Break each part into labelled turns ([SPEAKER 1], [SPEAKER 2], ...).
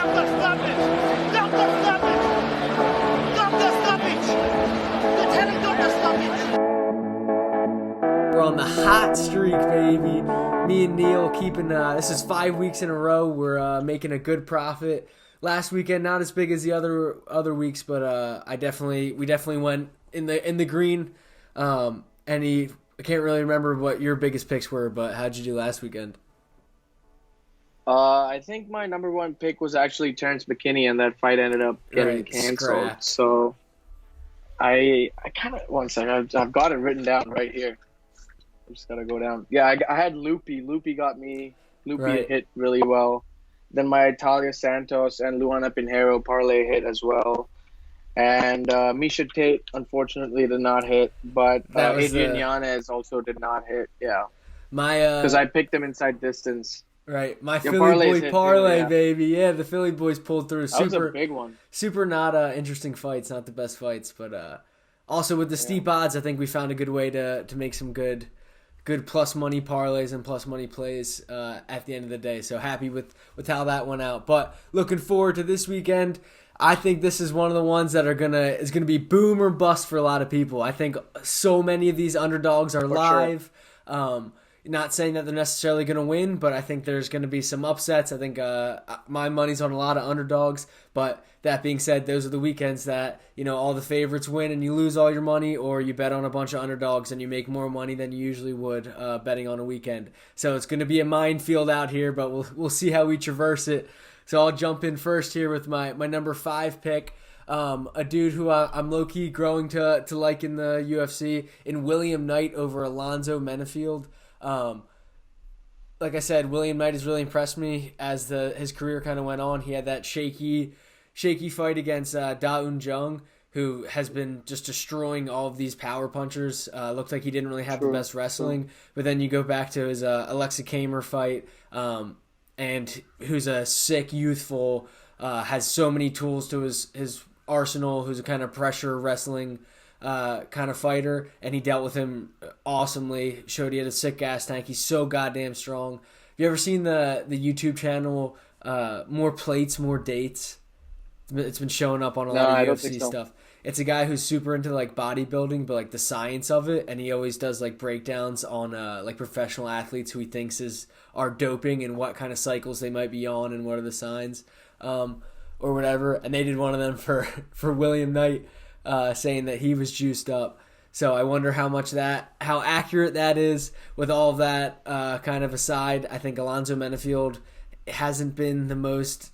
[SPEAKER 1] Doctor Stoppage! Doctor Stoppage! Doctor Stoppage! Lieutenant Doctor Stoppage!
[SPEAKER 2] We're on the hot streak, baby. Me and Neel keeping, this is 5 weeks in a row. We're making a good profit. Last weekend, not as big as the other weeks, but we definitely went in the green. I can't really remember what your biggest picks were, but how'd you do last weekend?
[SPEAKER 3] I think my number one pick was actually Terrence McKinney, and that fight ended up getting canceled.
[SPEAKER 2] Scrapped.
[SPEAKER 3] So I kind of, one second, I've got it written down right here. I'm just gotta go down. Yeah, I had Loopy. Loopy got me. Loopy hit really well. Then my Italia Santos and Luana Pinheiro parlay hit as well. And Misha Tate, unfortunately, did not hit. But Adrian Yanez also did not hit. Yeah. Because I picked them inside distance.
[SPEAKER 2] Right. My Philly boy parlay, baby. Yeah, the Philly boys pulled through.
[SPEAKER 3] That was a big one.
[SPEAKER 2] Super not interesting fights, not the best fights. But also with the steep odds, I think we found a good way to make some good plus money parlays and plus money plays at the end of the day. So happy with how that went out. But looking forward to this weekend. I think this is one of the ones that is gonna be boom or bust for a lot of people. I think so many of these underdogs are live. Sure. Not saying that they're necessarily going to win, but I think there's going to be some upsets. I think my money's on a lot of underdogs. But that being said, those are the weekends that, all the favorites win and you lose all your money, or you bet on a bunch of underdogs and you make more money than you usually would betting on a weekend. So it's going to be a minefield out here, but we'll see how we traverse it. So I'll jump in first here with my number 5 pick. A dude who I'm low-key growing to like in the UFC, in William Knight over Alonzo Menafield. Like I said, William Knight has really impressed me as his career kind of went on. He had that shaky fight against Da Un Jung, who has been just destroying all of these power punchers. Looked like he didn't really have the best wrestling. But then you go back to his Alexa Kamer fight, and who's a sick, youthful, has so many tools to his arsenal, who's a kind of pressure wrestling kind of fighter, and he dealt with him awesomely. Showed he had a sick gas tank. He's so goddamn strong. Have you ever seen the YouTube channel More Plates, More Dates? It's been showing up on a lot of UFC stuff. It's a guy who's super into like bodybuilding, but like the science of it, and he always does like breakdowns on like professional athletes who he thinks are doping and what kind of cycles they might be on and what are the signs or whatever. And they did one of them for William Knight. Saying that he was juiced up. So I wonder how accurate that is. With all of that kind of aside, I think Alonzo Menafield hasn't been the most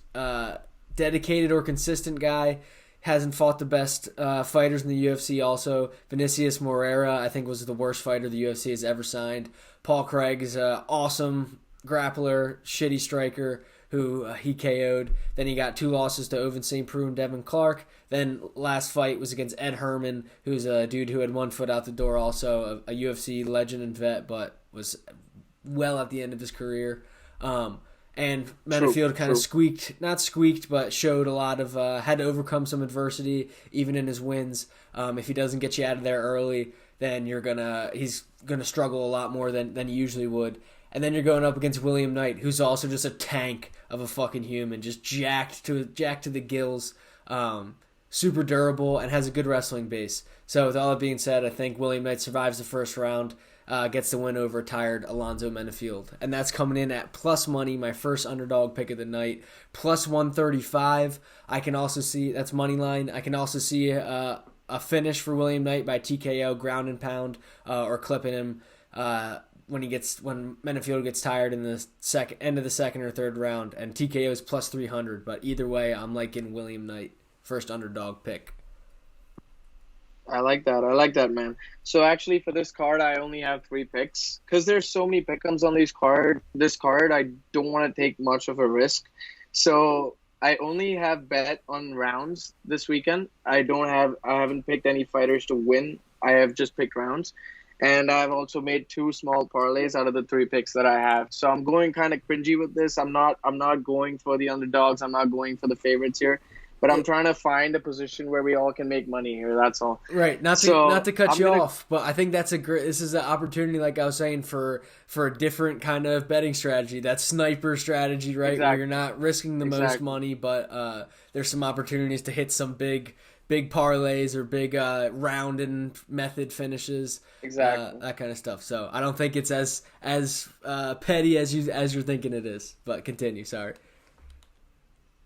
[SPEAKER 2] dedicated or consistent guy. Hasn't fought the best fighters in the UFC also. Vinicius Moreira, I think, was the worst fighter the UFC has ever signed. Paul Craig is an awesome grappler, shitty striker, who he KO'd. Then he got 2 losses to Ovince St. Preux and Devin Clark. Then last fight was against Ed Herman, who's a dude who had 1 foot out the door, also a UFC legend and vet, but was well at the end of his career. And Menafield kind of not squeaked, but showed a lot of, had to overcome some adversity, even in his wins. If he doesn't get you out of there early, then he's gonna struggle a lot more than he usually would. And then you're going up against William Knight, who's also just a tank of a fucking human, just jacked to the gills, super durable, and has a good wrestling base. So with all that being said, I think William Knight survives the first round, gets the win over tired Alonzo Menafield. And that's coming in at plus money, my first underdog pick of the night, plus 135. I can also see, that's money line. I can also see a finish for William Knight by TKO, ground and pound, or clipping him when Menafield gets tired in the end of the second or third round, and TKO is plus 300. But either way, I'm liking William Knight, first underdog pick.
[SPEAKER 3] I like that, man. So actually, for this card, I only have 3 picks because there's so many pick'ems on this card. I don't want to take much of a risk, so I only have bet on rounds this weekend. I haven't picked any fighters to win. I have just picked rounds. And I've also made 2 small parlays out of the 3 picks that I have. So I'm going kind of cringy with this. I'm not going for the underdogs. I'm not going for the favorites here. but I'm trying to find a position where we all can make money here. That's all.
[SPEAKER 2] Right, not to cut you off, but I think that's a great. This is an opportunity, like I was saying, for a different kind of betting strategy. That sniper strategy, right,
[SPEAKER 3] Exactly.
[SPEAKER 2] where you're not risking the most money, but there's some opportunities to hit some big parlays or big round and method finishes, that kind of stuff. So I don't think it's as petty as you're thinking it is. But continue. Sorry.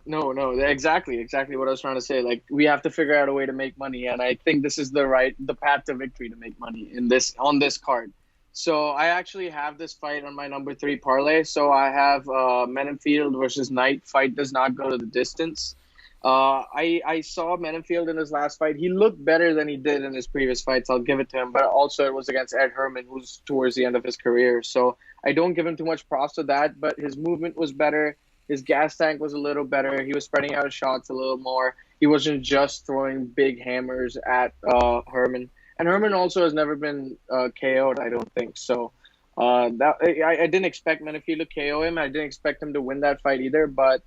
[SPEAKER 3] No, exactly what I was trying to say. Like, we have to figure out a way to make money, and I think this is the path to victory to make money on this card. So I actually have this fight on my number 3 parlay. So I have Menenfield versus Knight. Fight does not go to the distance. I saw Menenfield in his last fight. He looked better than he did in his previous fights. I'll give it to him. But also it was against Ed Herman, who's towards the end of his career. So I don't give him too much props to that. But his movement was better. His gas tank was a little better. He was spreading out his shots a little more. He wasn't just throwing big hammers at Herman. And Herman also has never been KO'd, I don't think. So I didn't expect Menenfield to KO him. I didn't expect him to win that fight either, but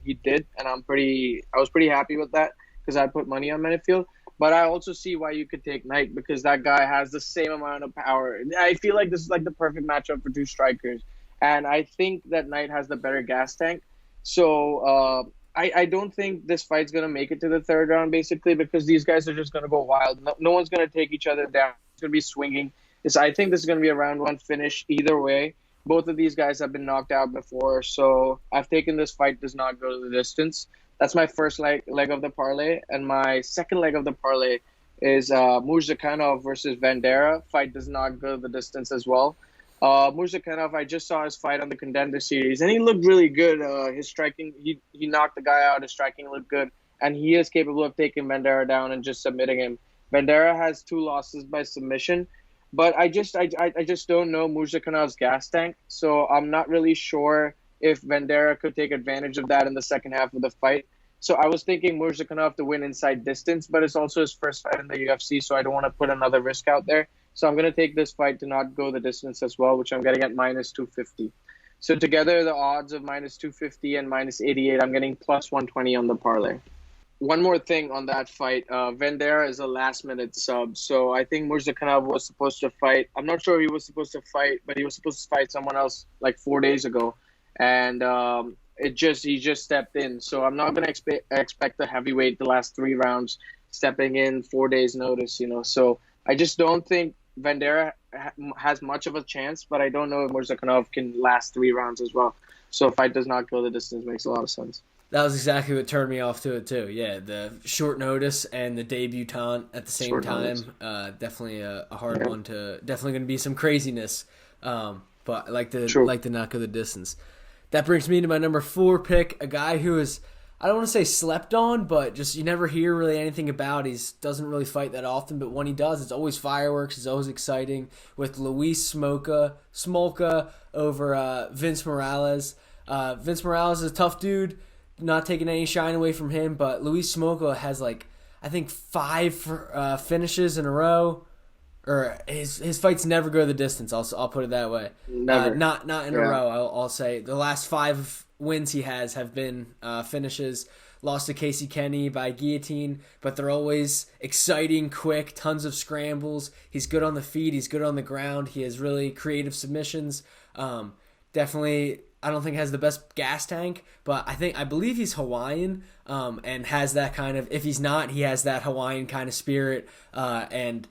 [SPEAKER 3] he did, and I was pretty happy with that because I put money on Menenfield. But I also see why you could take Knight, because that guy has the same amount of power. I feel like this is like the perfect matchup for two strikers. And I think that Knight has the better gas tank. So I don't think this fight's going to make it to the third round, basically, because these guys are just going to go wild. No one's going to take each other down. It's going to be swinging. I think this is going to be a round 1 finish either way. Both of these guys have been knocked out before. So I've taken this fight does not go to the distance. That's my first leg of the parlay. And my second leg of the parlay is Murzakanov versus Vandera. Fight does not go the distance as well. Murzakanov, I just saw his fight on the Contender Series, and he looked really good. His striking, he knocked the guy out. His striking looked good, and he is capable of taking Vandera down and just submitting him. Vandera has 2 losses by submission, but I just don't know Murzakanov's gas tank, so I'm not really sure if Vandera could take advantage of that in the second half of the fight. So I was thinking Murzakanov to win inside distance, but it's also his first fight in the UFC, so I don't want to put another risk out there. So I'm going to take this fight to not go the distance as well, which I'm getting at minus 250. So together, the odds of minus 250 and minus 88, I'm getting plus 120 on the parlay. One more thing on that fight. Vandera is a last-minute sub, so I think Murzakanov was supposed to fight. I'm not sure he was supposed to fight, but he was supposed to fight someone else like 4 days ago. And he just stepped in. So I'm not going to expect the heavyweight the last 3 rounds stepping in 4 days notice, So I just don't think Vandera has much of a chance, but I don't know if Murzakanov can last 3 rounds as well. So if fight does not go the distance, makes a lot of sense.
[SPEAKER 2] That was exactly what turned me off to it too. Yeah, the short notice and the debutant at the same time. Definitely a hard one to. Definitely going to be some craziness. But I like to not go the distance. That brings me to my number 4 pick, a guy who is, I don't want to say slept on, but just you never hear really anything about. He doesn't really fight that often, but when he does, it's always fireworks. It's always exciting. With Luis Smolka over Vince Morales. Vince Morales is a tough dude, not taking any shine away from him, but Luis Smolka has I think 5 finishes in a row. Or his fights never go the distance. I'll put it that way.
[SPEAKER 3] Never.
[SPEAKER 2] Not in a row. I'll say the last 5 wins he has have been finishes. Lost to Casey Kenny by guillotine, but they're always exciting, quick, tons of scrambles. He's good on the feet. He's good on the ground. He has really creative submissions. Definitely, I don't think has the best gas tank, but I believe he's Hawaiian and has that kind of. If he's not, he has that Hawaiian kind of spirit and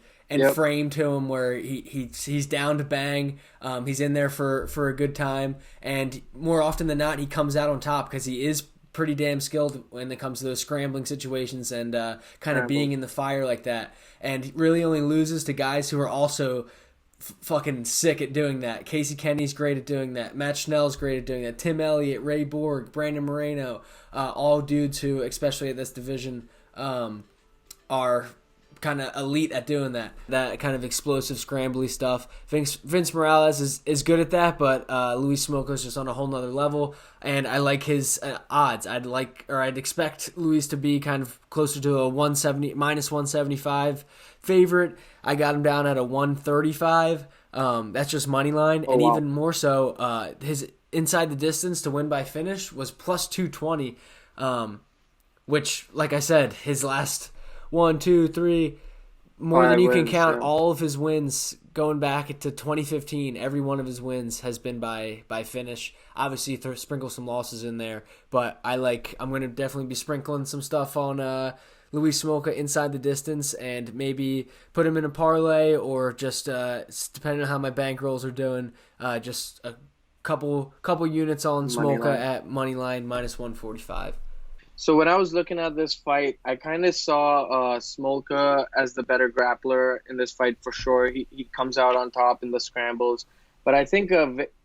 [SPEAKER 2] frame to him where he's down to bang. He's in there for a good time, and more often than not, he comes out on top because he is pretty damn skilled when it comes to those scrambling situations and kind of being in the fire like that. And really only loses to guys who are also fucking sick at doing that. Casey Kenny's great at doing that. Matt Schnell's great at doing that. Tim Elliott, Ray Borg, Brandon Moreno, all dudes who, especially at this division, are kind of elite at doing that kind of explosive, scrambly stuff. Vince Morales is good at that, but Luis Smolka is just on a whole nother level, and I like his odds. I'd expect Luis to be kind of closer to a minus 175 favorite. I got him down at a 135. That's just money line, and even more so, his inside the distance to win by finish was plus 220. which, like I said, his last 1, 2, 3, more
[SPEAKER 3] 5
[SPEAKER 2] than you can
[SPEAKER 3] wins,
[SPEAKER 2] count,
[SPEAKER 3] yeah.
[SPEAKER 2] all of his wins going back to 2015. Every one of his wins has been by finish. Obviously, sprinkle some losses in there, but I'm going to definitely be sprinkling some stuff on Luis Smolka inside the distance, and maybe put him in a parlay, or just depending on how my bankrolls are doing, just a couple units on Smolka at money line minus 145.
[SPEAKER 3] So when I was looking at this fight, I kind of saw Smolka as the better grappler in this fight for sure. He comes out on top in the scrambles. But I think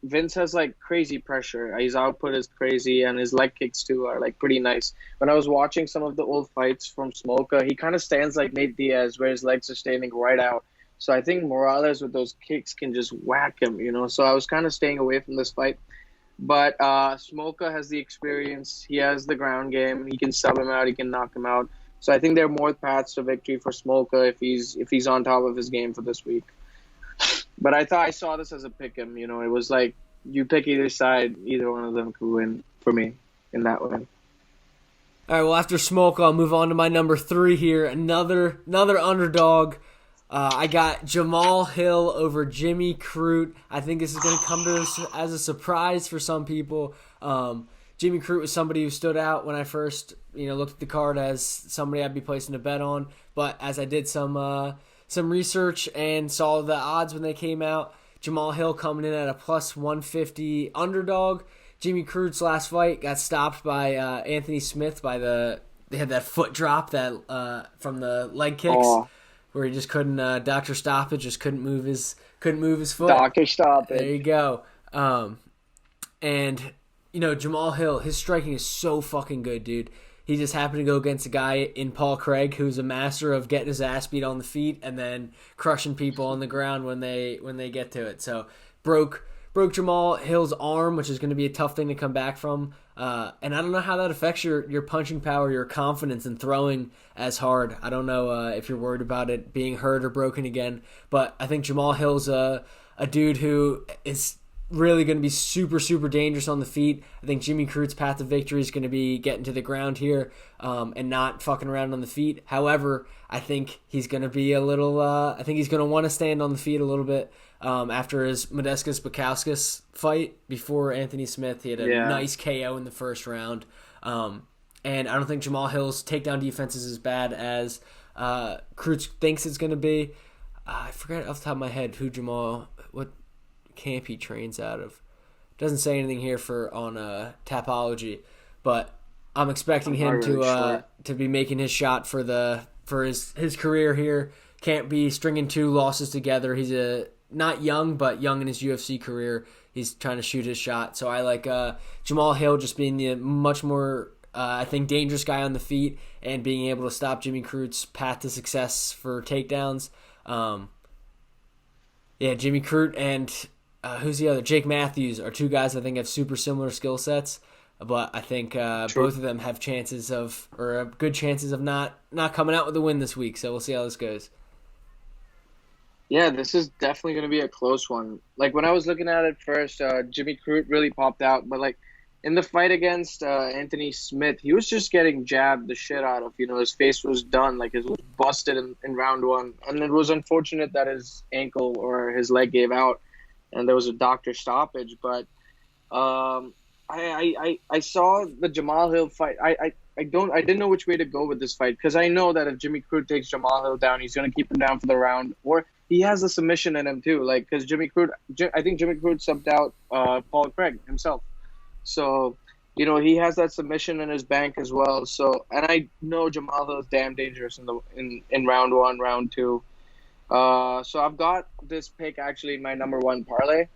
[SPEAKER 3] Vince has like crazy pressure. His output is crazy, and his leg kicks too are like pretty nice. When I was watching some of the old fights from Smolka, he kind of stands like Nate Diaz, where his legs are standing right out. So I think Morales with those kicks can just whack him, you know. So I was kind of staying away from this fight. But Smolka has the experience. He has the ground game. He can sub him out. He can knock him out. So I think there are more paths to victory for Smolka if he's on top of his game for this week. But I saw this as a pick 'em. You know, it was like you pick either side, either one of them could win for me in that way.
[SPEAKER 2] All right, well, after Smolka, I'll move on to my number 3 here. Another underdog. I got Jamal Hill over Jimmy CRUTE. I think this is going to come to us as a surprise for some people. Jimmy CRUTE was somebody who stood out when I first, looked at the card as somebody I'd be placing a bet on. But as I did some research and saw the odds when they came out, Jamal Hill coming in at a plus 150 underdog. Jimmy CRUTE's last fight got stopped by Anthony Smith they had that foot drop that from the leg kicks.
[SPEAKER 3] Oh.
[SPEAKER 2] Where he just couldn't, Dr. Stoppage just couldn't move his foot.
[SPEAKER 3] Dr. Stoppage.
[SPEAKER 2] There you go. And Jamal Hill, his striking is so fucking good, dude. He just happened to go against a guy in Paul Craig who's a master of getting his ass beat on the feet and then crushing people on the ground when they get to it. So broke Jamal Hill's arm, which is going to be a tough thing to come back from. And I don't know how that affects your punching power, your confidence in throwing as hard. I don't know if you're worried about it being hurt or broken again. But I think Jamal Hill's a dude who is really going to be super, super dangerous on the feet. I think Jimmy CRUTE's path to victory is going to be getting to the ground here and not fucking around on the feet. However, I think he's going to be I think he's going to want to stand on the feet a little bit. After his Modestas-Bukauskas fight before Anthony Smith, he had a nice KO in the first round. And I don't think Jamal Hill's takedown defense is as bad as CRUTE thinks it's going to be. I forget off the top of my head what camp he trains out of. Doesn't say anything here on Tapology, but I'm expecting him to be making his shot for his career here. Can't be stringing 2 losses together. He's not young, but young in his UFC career. He's trying to shoot his shot. So I like Jamal Hill just being the much more, I think, dangerous guy on the feet and being able to stop Jimmy CRUTE's path to success for takedowns. Jimmy CRUTE and who's the other? Jake Matthews are 2 guys I think have super similar skill sets. But I think both of them have good chances of not coming out with a win this week. So we'll see how this goes.
[SPEAKER 3] Yeah, this is definitely going to be a close one. Like, when I was looking at it first, Jimmy CRUTE really popped out. But, like, in the fight against Anthony Smith, he was just getting jabbed the shit out of. His face was done. Like, it was busted in round 1. And it was unfortunate that his ankle or his leg gave out. And there was a doctor stoppage. But I saw the Jamal Hill fight. I didn't know which way to go with this fight. Because I know that if Jimmy CRUTE takes Jamal Hill down, he's going to keep him down for the round. Or he has a submission in him too, because I think Jimmy CRUTE subbed out Paul Craig himself, so he has that submission in his bank as well. So, and I know Jamal Hill is damn dangerous in round 1, round 2. So I've got this pick actually in my number 1 parlay.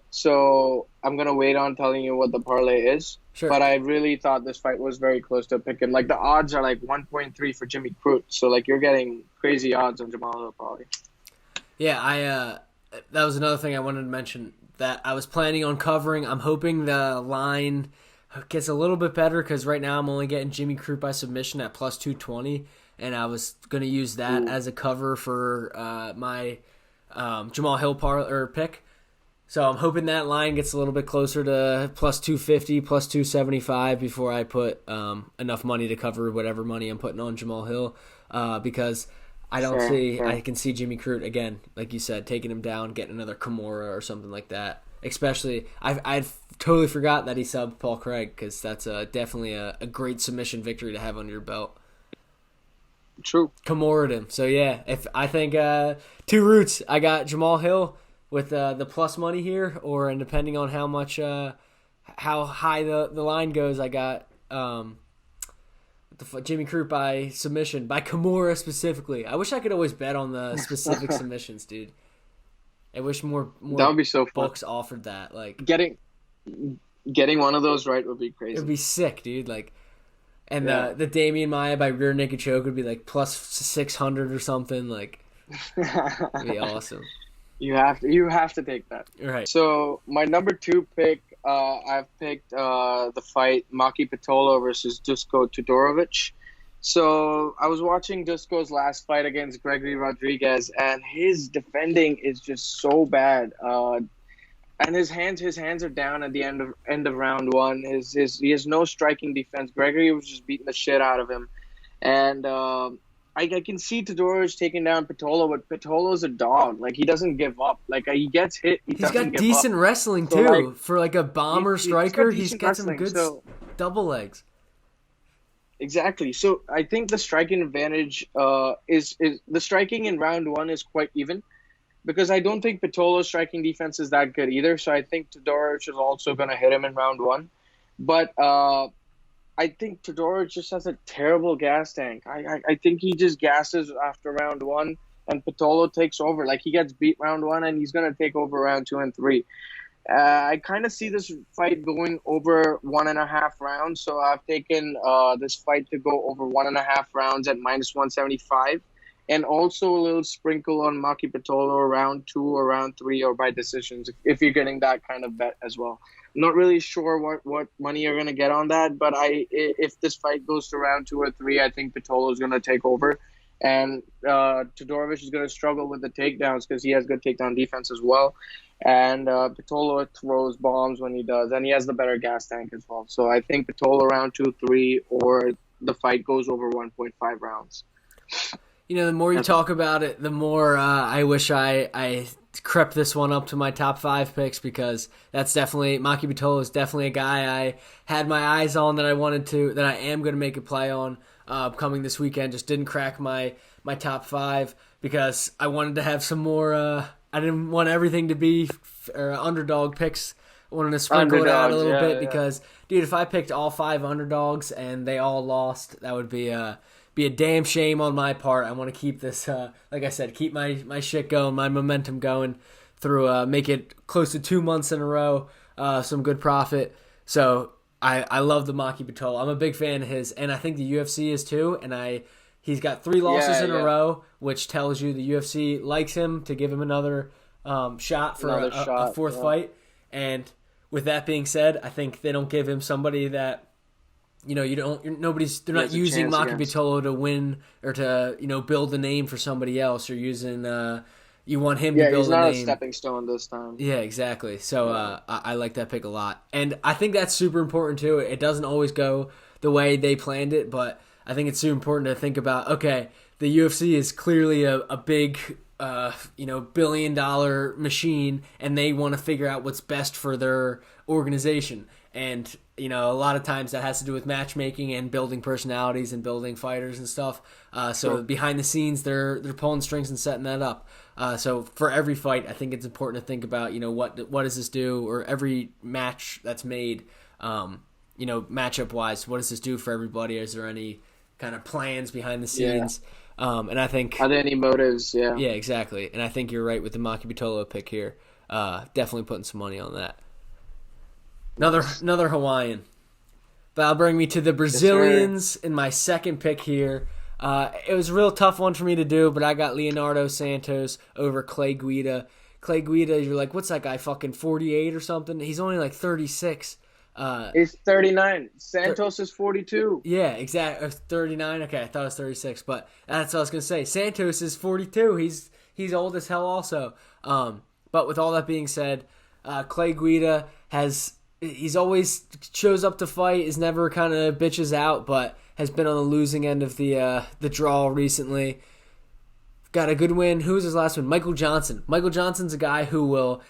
[SPEAKER 3] So I'm gonna wait on telling you what the parlay is. Sure. But I really thought this fight was very close to a pick, and like the odds are like 1.3 for Jimmy CRUTE. So like you're getting crazy odds on Jamal Hill probably.
[SPEAKER 2] Yeah, that was another thing I wanted to mention that I was planning on covering. I'm hoping the line gets a little bit better because right now I'm only getting Jimmy CRUTE by submission at plus 220, and I was going to use that as a cover for my Jamal Hill pick. So I'm hoping that line gets a little bit closer to plus 250, plus 275 before I put enough money to cover whatever money I'm putting on Jamal Hill, because I don't see. I can see Jimmy CRUTE again, like you said, taking him down, getting another Kimura or something like that. Especially, I'd totally forgot that he subbed Paul Craig, because that's definitely a great submission victory to have under your belt.
[SPEAKER 3] True.
[SPEAKER 2] Kimura'd him. So yeah, if I think two routes, I got Jamal Hill with the plus money here, or and depending on how much how high the line goes, I got Jimmy CRUTE by submission, by Kimura specifically. I wish I could always bet on the specific submissions, dude. I wish more
[SPEAKER 3] that would be so fun.
[SPEAKER 2] Books offered that. Like
[SPEAKER 3] getting one of those right would be crazy.
[SPEAKER 2] It would be sick, dude. Like, and the Damian Maia by rear naked choke would be like plus 600 or something. Like, it'd be awesome.
[SPEAKER 3] You have to take that.
[SPEAKER 2] Right.
[SPEAKER 3] So my number 2 pick, I've picked the fight Maki Pitolo versus Dusko Todorovic. So I was watching Dusko's last fight against Gregory Rodriguez, and his defending is just so bad. And his hands are down at the end of round 1. He has no striking defense. Gregory was just beating the shit out of him, and I can see Todorovic taking down Pitolo, but Pitolo's a dog. Like, he doesn't give up. Like, he gets hit. He's
[SPEAKER 2] got decent wrestling too. Like, for like a bomber striker, he's got some good double legs.
[SPEAKER 3] Exactly. So I think the striking advantage is the striking in round 1 is quite even, because I don't think Pitolo's striking defense is that good either. So I think Todorovic is also going to hit him in round 1. But I think Todorovic just has a terrible gas tank. I think he just gasses after round 1, and Pitolo takes over. Like, he gets beat round 1, and he's going to take over round 2 and 3. I kind of see this fight going over 1.5 rounds. So I've taken this fight to go over 1.5 rounds at minus 175. And also a little sprinkle on Maki Pitolo round 2 or round 3 or by decisions, if you're getting that kind of bet as well. I'm not really sure what money you're going to get on that, but if this fight goes to round 2 or 3, I think Pitolo is going to take over. And Todorovic is going to struggle with the takedowns because he has good takedown defense as well. And Pitolo throws bombs when he does, and he has the better gas tank as well. So I think Pitolo round 2, 3, or the fight goes over 1.5 rounds.
[SPEAKER 2] You know, the more you talk about it, the more I wish I crept this one up to my top 5 picks, because that's definitely, Maki Pitolo is definitely a guy I had my eyes on that I am going to make a play on coming this weekend. Just didn't crack my top 5 because I wanted to have some more, I didn't want everything to be underdog picks. I wanted to sprinkle it out a little bit because, dude, if I picked all 5 underdogs and they all lost, that would be a damn shame on my part. I want to keep this, like I said, keep my shit going, my momentum going through, make it close to 2 months in a row, some good profit. So I love the Maki Pitolo. I'm a big fan of his, and I think the UFC is too. And he's got 3 losses in a row, which tells you the UFC likes him to give him another shot for a 4th fight. And with that being said, I think they don't give him somebody that, you know, they're not using Maki Pitolo to win or to, you know, build a name for somebody else. You're using, you want him to build a name. Yeah, he's not a
[SPEAKER 3] stepping stone this time.
[SPEAKER 2] Yeah, exactly. So I like that pick a lot. And I think that's super important too. It doesn't always go the way they planned it, but I think it's super important to think about, okay, the UFC is clearly a big, $1 billion machine, and they want to figure out what's best for their organization. And, you know, a lot of times that has to do with matchmaking and building personalities and building fighters and stuff. So behind the scenes, they're pulling strings and setting that up. So for every fight, I think it's important to think about, you know, what does this do? Or every match that's made, matchup-wise, what does this do for everybody? Is there any kind of plans behind the scenes? And I think...
[SPEAKER 3] Are there any motives? Yeah.
[SPEAKER 2] Yeah, exactly. And I think you're right with the Maki Pitolo pick here. Definitely putting some money on that. Another Hawaiian. That'll bring me to the Brazilians in my second pick here. It was a real tough one for me to do, but I got Leonardo Santos over Clay Guida. Clay Guida, you're like, what's that guy, fucking 48 or something? He's only like 36.
[SPEAKER 3] He's 39. Santos is 42.
[SPEAKER 2] Yeah, exactly. 39. Okay, I thought it was 36, but that's what I was gonna say. Santos is 42. He's old as hell also. But with all that being said, Clay Guida he's always shows up to fight, is never kind of bitches out, but has been on the losing end of the draw recently. Got a good win. Who was his last win? Michael Johnson. Michael Johnson's a guy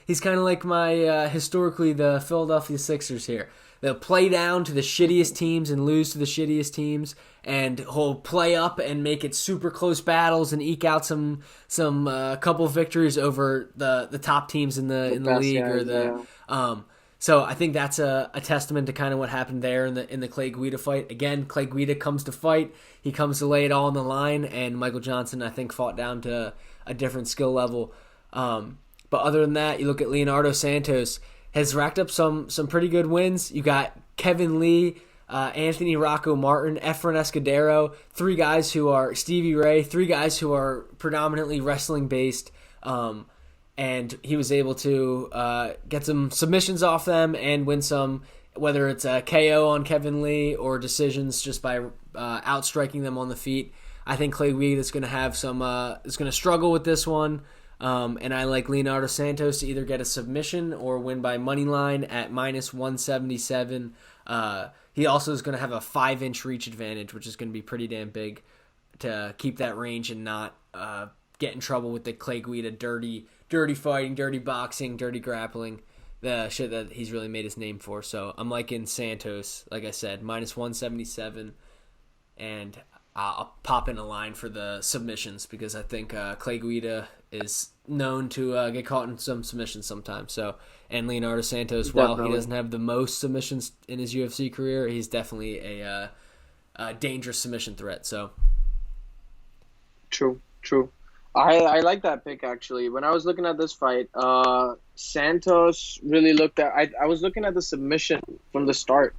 [SPEAKER 2] he's kind of like my, historically, the Philadelphia Sixers here. They'll play down to the shittiest teams and lose to the shittiest teams, and he'll play up and make it super close battles and eke out some couple victories over the top teams in the league
[SPEAKER 3] guys,
[SPEAKER 2] or the.
[SPEAKER 3] Yeah.
[SPEAKER 2] So I think that's a testament to kind of what happened there in the Clay Guida fight. Again, Clay Guida comes to fight. He comes to lay it all on the line, and Michael Johnson, I think, fought down to a different skill level. But other than that, you look at Leonardo Santos, has racked up some pretty good wins. You got Kevin Lee, Anthony Rocco Martin, Efren Escudero, three guys who are Stevie Ray, three guys who are predominantly wrestling based. And he was able to get some submissions off them and win some, whether it's a KO on Kevin Lee or decisions just by outstriking them on the feet. I think Clay Guida is going to have is going to struggle with this one. And I like Leonardo Santos to either get a submission or win by money line at -177. He also is going to have a 5-inch reach advantage, which is going to be pretty damn big to keep that range and not get in trouble with the Clay Guida dirty fighting, dirty boxing, dirty grappling, the shit that he's really made his name for. So I'm liking Santos, like I said, -177, and I'll pop in a line for the submissions because I think Clay Guida is known to get caught in some submissions sometimes. So, and Leonardo Santos, while he doesn't have the most submissions in his UFC career, he's definitely a dangerous submission threat. So,
[SPEAKER 3] True. I like that pick, actually. When I was looking at this fight, Santos really looked at... I was looking at the submission from the start,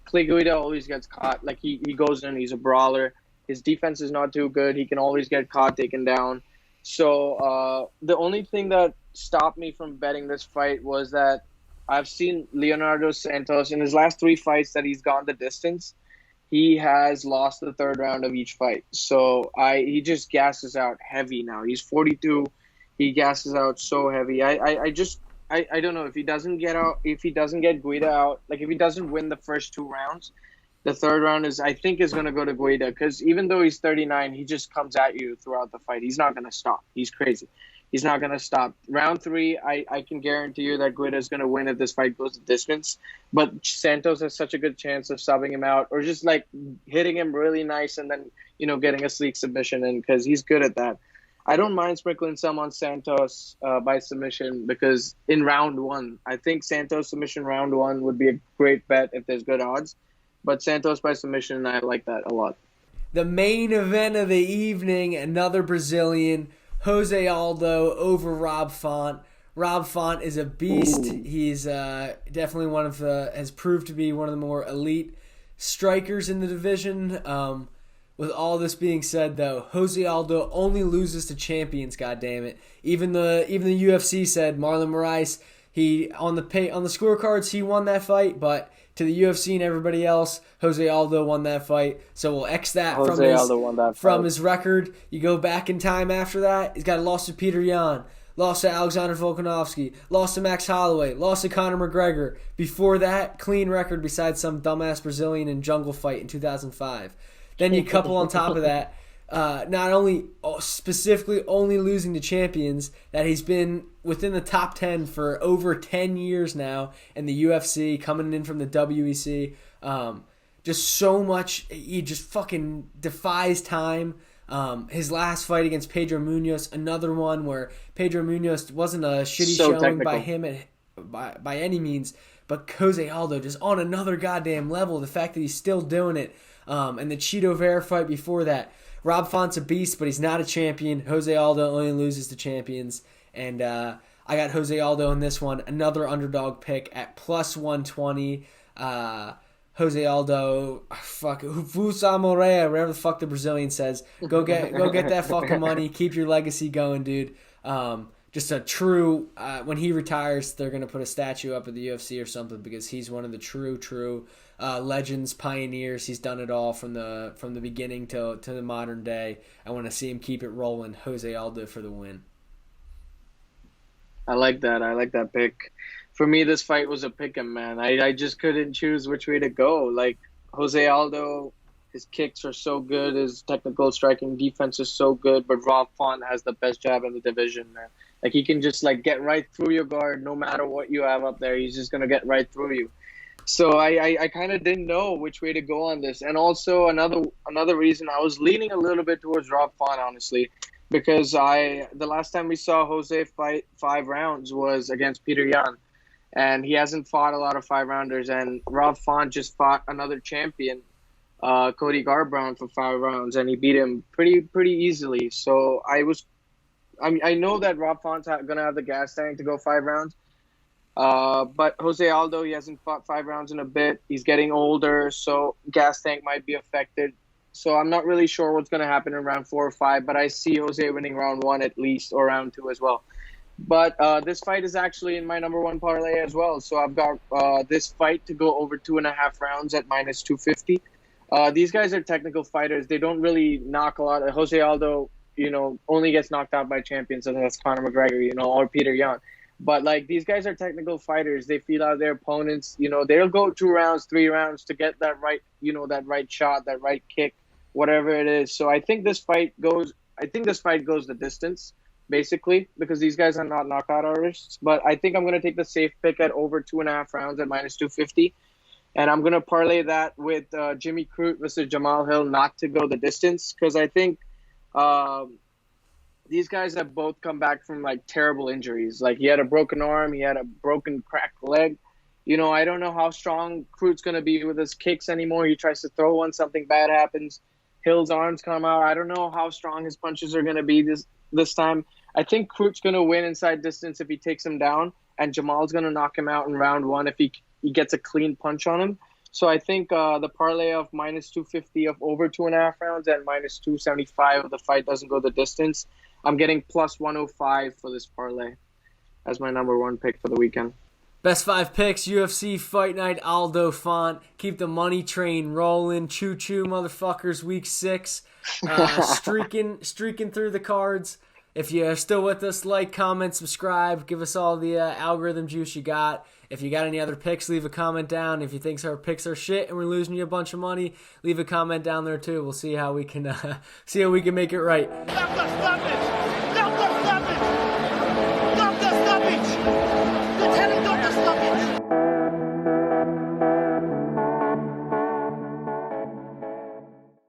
[SPEAKER 3] Clay Guida always gets caught. Like, he goes in, he's a brawler. His defense is not too good. He can always get caught, taken down. So the only thing that stopped me from betting this fight was that I've seen Leonardo Santos in his last 3 fights that he's gone the distance. He has lost the 3rd round of each fight. So he just gasses out heavy now. He's 42. He gasses out so heavy. I don't know if he doesn't get Guida out, like if he doesn't win the first 2 rounds, the 3rd round is going to go to Guida, because even though he's 39, he just comes at you throughout the fight. He's not going to stop. He's crazy. He's not going to stop. Round 3, I can guarantee you that Guida is going to win if this fight goes the distance. But Santos has such a good chance of subbing him out or just like hitting him really nice and then, getting a sleek submission in, because he's good at that. I don't mind sprinkling some on Santos by submission, because in round 1, I think Santos submission round 1 would be a great bet if there's good odds. But Santos by submission, I like that a lot.
[SPEAKER 2] the main event of the evening, another Brazilian, Jose Aldo over Rob Font. Rob Font is a beast.
[SPEAKER 3] Ooh.
[SPEAKER 2] He's definitely has proved to be one of the more elite strikers in the division. With all this being said, though, Jose Aldo only loses to champions. Goddammit. Even the UFC said Marlon Moraes. He on the scorecards he won that fight, but to the UFC and everybody else, Jose Aldo won that fight. So we'll X that from his record. You go back in time after that, he's got a loss to Peter Yan, lost to Alexander Volkanovski, lost to Max Holloway, lost to Conor McGregor. Before that, clean record besides some dumbass Brazilian in jungle fight in 2005. Then you couple on top of that, not only specifically only losing to champions, that he's been within the top 10 for over 10 years now in the UFC, coming in from the WEC. Just so much, he just fucking defies time. His last fight against Pedro Munoz, another one where Pedro Munoz wasn't a shitty showing technical by him by any means, but Jose Aldo just on another goddamn level. The fact that he's still doing it, and the Cheeto Vera fight before that. Rob Font's a beast, but he's not a champion. Jose Aldo only loses to champions. And I got Jose Aldo in this one. Another underdog pick at plus 120. Jose Aldo, Vusa Moreira, whatever the fuck the Brazilian says. Go get that fucking money. Keep your legacy going, dude. Just a true, when he retires, they're going to put a statue up at the UFC or something, because he's one of the true legends, pioneers. He's done it all from the beginning to the modern day. I want to see him keep it rolling. Jose Aldo for the win.
[SPEAKER 3] I like that. I like that pick. For me, this fight was a pick 'em, man. I just couldn't choose which way to go. Like Jose Aldo, his kicks are so good. His technical striking defense is so good. But Rob Font has the best jab in the division, man. Like he can just like get right through your guard, no matter what you have up there. He's just gonna get right through you. So I kind of didn't know which way to go on this. And also another reason I was leaning a little bit towards Rob Font, honestly, because the last time we saw Jose fight 5 rounds was against Peter Yan, and he hasn't fought a lot of 5 rounders. And Rob Font just fought another champion, Cody Garbrandt, for 5 rounds, and he beat him pretty easily. So I know that Rob Font's gonna have the gas tank to go 5 rounds. But Jose Aldo, he hasn't fought 5 rounds in a bit. He's getting older, so gas tank might be affected. So I'm not really sure what's going to happen in round 4 or 5, but I see Jose winning round 1 at least, or round 2 as well. But this fight is actually in my number 1 parlay as well. So I've got this fight to go over 2.5 rounds at minus 250. These guys are technical fighters. They don't really knock a lot. Jose Aldo, only gets knocked out by champions, and that's Conor McGregor, or Peter Yan. But like these guys are technical fighters. They feel out their opponents. They'll go 2 rounds, 3 rounds to get that right, that right shot, that right kick, whatever it is. So I think this fight goes the distance, basically, because these guys are not knockout artists. But I think I'm gonna take the safe pick at over 2.5 rounds at minus 250, and I'm gonna parlay that with Jimmy CRUTE versus Jamal Hill not to go the distance, because I think. These guys have both come back from like terrible injuries. Like he had a broken arm, he had a broken cracked leg. I don't know how strong CRUTE's going to be with his kicks anymore. He tries to throw one, something bad happens. Hill's arms come out. I don't know how strong his punches are going to be this time. I think CRUTE's going to win inside distance if he takes him down, and Jamal's going to knock him out in round 1 if he gets a clean punch on him. So I think the parlay of minus 250 of over 2.5 rounds and minus 275 if the fight doesn't go the distance, I'm getting plus 105 for this parlay as my number 1 pick for the weekend.
[SPEAKER 2] Best 5 picks, UFC Fight Night, Aldo Font. Keep the money train rolling. Choo-choo, motherfuckers, week 6. Streaking through the cards. If you're still with us, like, comment, subscribe. Give us all the algorithm juice you got. If you got any other picks, leave a comment down. If you think our picks are shit and we're losing you a bunch of money, leave a comment down there too. We'll see how we can make it right.
[SPEAKER 1] Stoppage!